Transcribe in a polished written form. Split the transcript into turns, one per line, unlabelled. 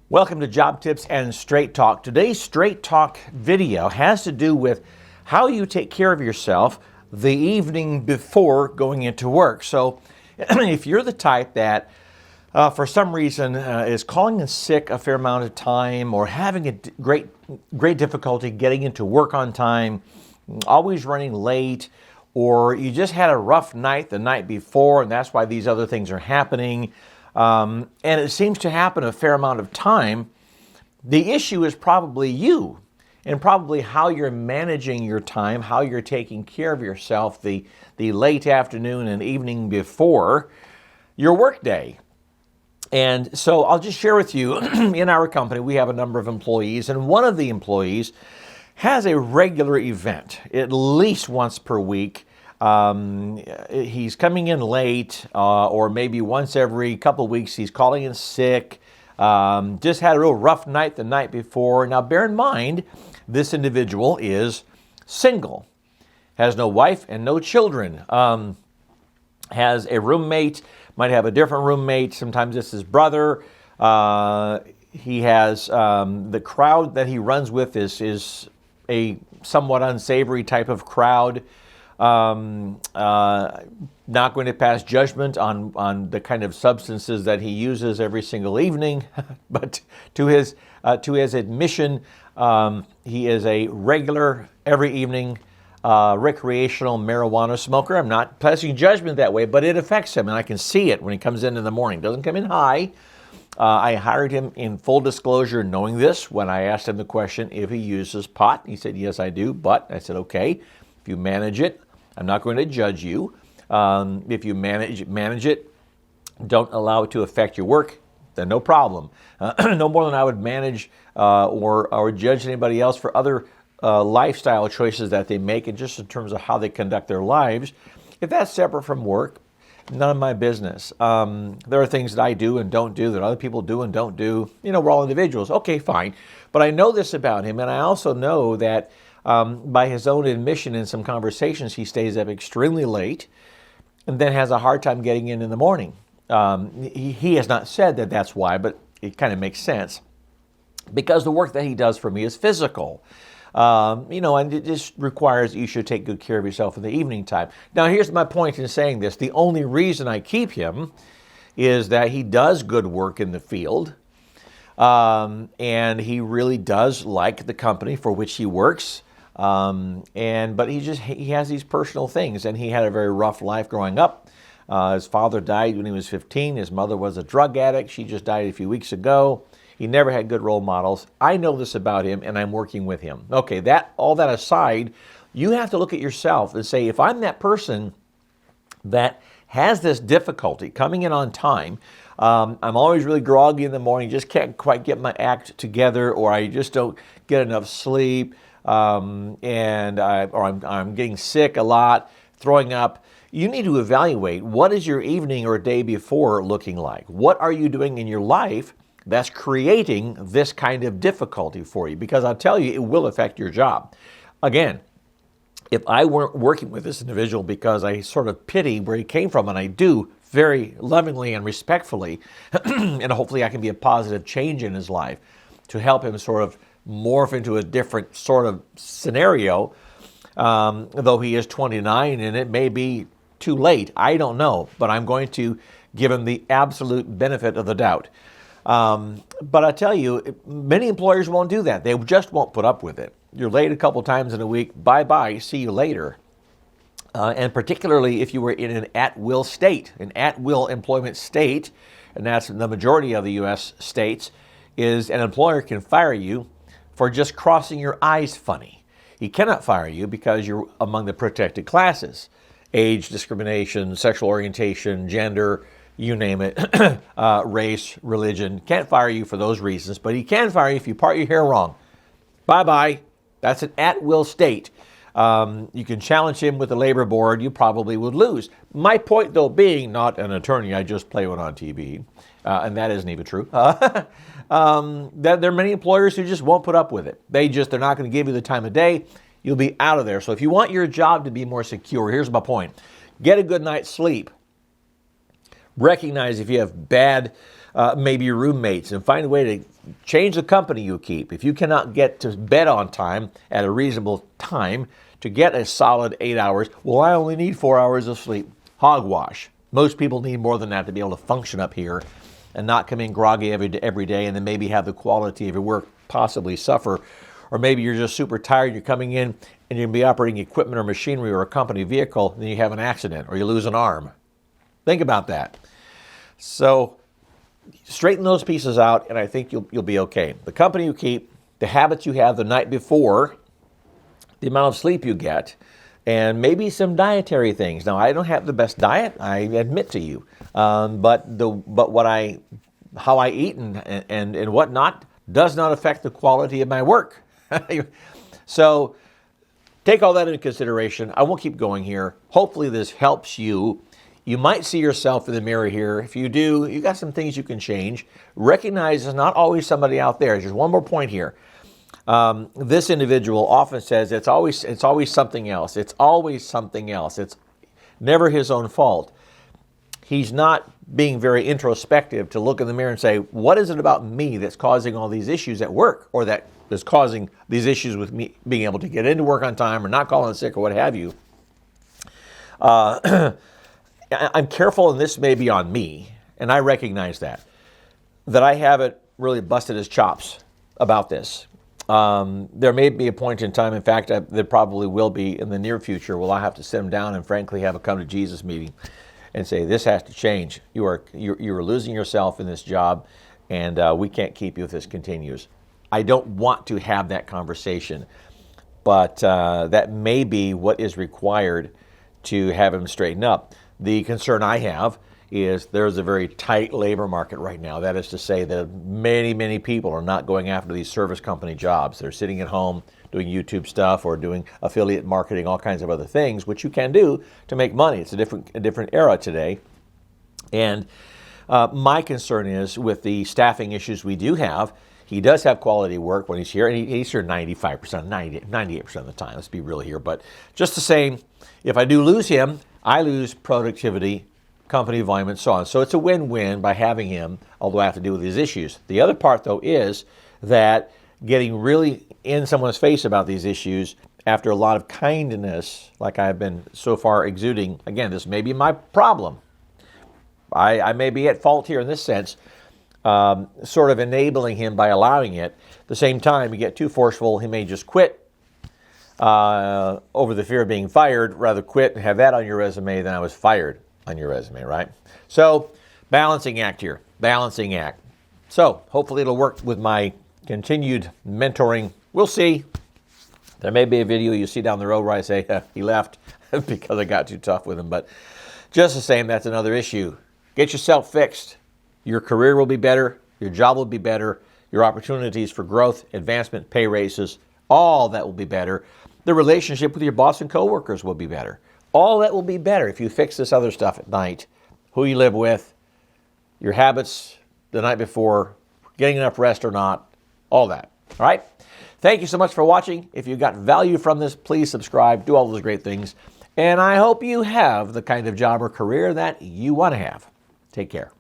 Welcome to Job Tips and Straight Talk. Today's Straight Talk video has to do with how you take care of yourself the evening before going into work. So if you're the type that for some reason is calling in sick a fair amount of time or having a great difficulty getting into work on time, always running late, or you just had a rough night the night before and that's why these other things are happening, and it seems to happen a fair amount of time, the issue is probably you and probably how you're managing your time, how you're taking care of yourself the late afternoon and evening before your workday. And so I'll just share with you, in our company, we have a number of employees, and one of the employees has a regular event, at least once per week. He's coming in late, or maybe once every couple of weeks he's calling in sick, just had a real rough night the night before. Now bear in mind, this individual is single, has no wife and no children, has a roommate, might have a different roommate, sometimes it's his brother. He has, the crowd that he runs with is a somewhat unsavory type of crowd. Not going to pass judgment on the kind of substances that he uses every single evening, but to his admission, he is a regular every evening recreational marijuana smoker. I'm not passing judgment that way, but it affects him, and I can see it when he comes in the morning. Doesn't come in high. I hired him in full disclosure, knowing this, when I asked him the question if he uses pot. He said, yes, I do, but I said, okay, if you manage it, I'm not going to judge you. If you manage it, don't allow it to affect your work, then no problem. No more than I would manage or judge anybody else for other lifestyle choices that they make, and just in terms of how they conduct their lives. If that's separate from work, none of my business. There are things that I do and don't do that other people do and don't do. You know, we're all individuals. Okay, fine. But I know this about him, and I also know that by his own admission in some conversations, he stays up extremely late and then has a hard time getting in the morning. He has not said that that's why, but it kind of makes sense because the work that he does for me is physical. And it just requires you should take good care of yourself in the evening time. Now, here's my point in saying this. The only reason I keep him is that he does good work in the field, and he really does like the company for which he works. But he has these personal things, and he had a very rough life growing up. His father died when he was 15. His mother was a drug addict. She just died a few weeks ago. He never had good role models. I know this about him, and I'm working with him. Okay, all that aside, you have to look at yourself and say, if I'm that person that has this difficulty coming in on time, I'm always really groggy in the morning, just can't quite get my act together, or I just don't get enough sleep, I'm getting sick a lot, throwing up. You need to evaluate, what is your evening or day before looking like? What are you doing in your life that's creating this kind of difficulty for you? Because I'll tell you, it will affect your job. Again, if I weren't working with this individual because I sort of pity where he came from, and I do very lovingly and respectfully, and hopefully I can be a positive change in his life to help him sort of morph into a different sort of scenario, though he is 29 and it may be too late. I don't know, but I'm going to give him the absolute benefit of the doubt. But I tell you, many employers won't do that. They just won't put up with it. You're late a couple times in a week. Bye-bye. See you later. And particularly if you were in an at-will state, an at-will employment state, and that's the majority of the U.S. states, is an employer can fire you for just crossing your eyes funny. He cannot fire you because you're among the protected classes. Age, discrimination, sexual orientation, gender, you name it, race, religion. Can't fire you for those reasons, but he can fire you if you part your hair wrong. Bye-bye. That's an at-will state. You can challenge him with the labor board. You probably would lose. My point, though, being not an attorney, I just play one on TV, and that isn't even true, that there are many employers who just won't put up with it. They're not going to give you the time of day. You'll be out of there. So if you want your job to be more secure, here's my point. Get a good night's sleep. Recognize if you have bad maybe your roommates, and find a way to change the company you keep. If you cannot get to bed on time at a reasonable time to get a solid 8 hours, well, I only need 4 hours of sleep. Hogwash. Most people need more than that to be able to function up here and not come in groggy every day and then maybe have the quality of your work possibly suffer. Or maybe you're just super tired, you're coming in and you're going to be operating equipment or machinery or a company vehicle, and then you have an accident or you lose an arm. Think about that. So straighten those pieces out, and I think you'll be okay. The company you keep, the habits you have the night before, the amount of sleep you get, and maybe some dietary things. Now, I don't have the best diet, I admit to you, but how I eat and whatnot does not affect the quality of my work. So take all that into consideration. I won't keep going here. Hopefully this helps you. You might see yourself in the mirror here. If you do, you got some things you can change. Recognize there's not always somebody out there. There's one more point here. This individual often says it's always something else. It's always something else. It's never his own fault. He's not being very introspective to look in the mirror and say, what is it about me that's causing all these issues at work, or that is causing these issues with me being able to get into work on time or not calling sick or what have you. I'm careful, and this may be on me, and I recognize that I haven't really busted his chops about this. There may be a point in time, in fact, there probably will be in the near future, where I'll have to sit him down and frankly have a come to Jesus meeting and say, this has to change. You are losing yourself in this job, and we can't keep you if this continues. I don't want to have that conversation, but that may be what is required to have him straighten up. The concern I have is there's a very tight labor market right now. That is to say that many, many people are not going after these service company jobs. They're sitting at home doing YouTube stuff or doing affiliate marketing, all kinds of other things, which you can do to make money. It's a different era today. And my concern is with the staffing issues we do have. He does have quality work when he's here, and he's here 95%, 98% of the time. Let's be real here. But just the same, if I do lose him, I lose productivity, company volume, and so on. So it's a win-win by having him, although I have to deal with these issues. The other part, though, is that getting really in someone's face about these issues after a lot of kindness, like I've been so far exuding, again, this may be my problem. I may be at fault here in this sense, sort of enabling him by allowing it. At the same time, you get too forceful, he may just quit over the fear of being fired, rather quit and have that on your resume than I was fired on your resume, right? So, balancing act here, balancing act. So, hopefully it'll work with my continued mentoring. We'll see. There may be a video you see down the road where I say, he left because I got too tough with him, but just the same, that's another issue. Get yourself fixed. Your career will be better, your job will be better, your opportunities for growth, advancement, pay raises, all that will be better. The relationship with your boss and coworkers will be better. All that will be better if you fix this other stuff at night. Who you live with, your habits the night before, getting enough rest or not, all that. All right? Thank you so much for watching. If you got value from this, please subscribe, do all those great things. And I hope you have the kind of job or career that you want to have. Take care.